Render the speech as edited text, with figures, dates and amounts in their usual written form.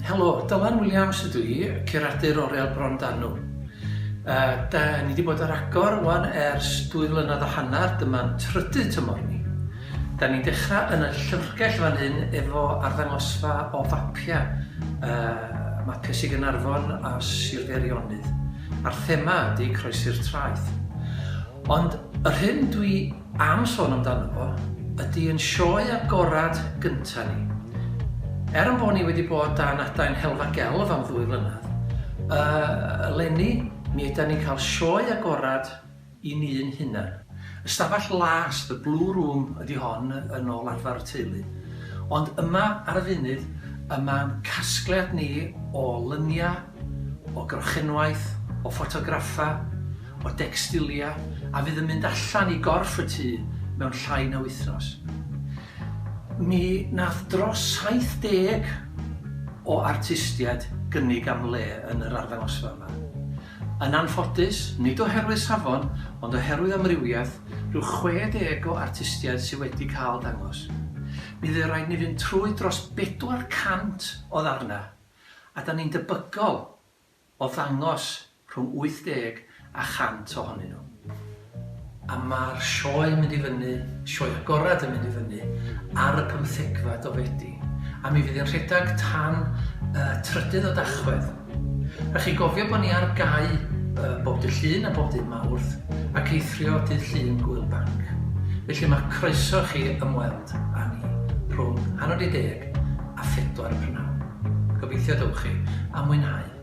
Helo, Dylan Williams ydw i, curadur Oriel Brondanw. Ni wedi bod ar agor wan ers 2 flynedd a hanner, dyma'n trydydd tymor ni. Da ni'n dechrau yn y llyfrgell fan hyn efo arddangosfa o fapia, mapia sy'n Gaernarfon a Sir Feirionydd. A'r thema ydy Croesi'r Traeth. Ond yr hyn dwi am sôn amdano fo ydy yn sioe agorad gynta ni. Am bod ni wedi bod dan adain Helfa Gelf am 2 flynedd, eleni mi ydyn ni'n cael sioe agorad i ni'n hunan. Ystafell las, the Blue Room ydy hon yn ôl arfer y teulu. Ond yma ar y funud, yma'n casgliad ni o lyniau, o gorchenwaith, o ffotograffa, o decstilia, a fydd yn mynd allan i gorff y tŷ mewn llai na wythnos. Mi nath dros 70 o artistiaid gynnig am le yn yr arddangosfa yma. Yn anffodus, nid oherwydd safon, ond oherwydd amrywiaeth, rhyw 60 o artistiaid sydd wedi cael dangos. Mi dde rhaid ni fynd trwy dros 400 o ddarna, a da ni'n debygol o ddangos rhwng 80 a 100 ohonyn nhw. A mae'r sioe yn mynd i fyny, sioe agorad yn mynd i fyny, ar y 15fed o Fedi. A mi fydd yn rhedeg tan 3 o Dachwedd. Rhaid chi gofio bod ni ar gau bob dydd Llun a bob dydd Mawrth, ac eithrio dydd Llun Gwyl Banc. Felly mae croeso chi ymweld â ni rhwng 9:10 a 4 y prynawn. Gobeithio dewch chi a mwynhau.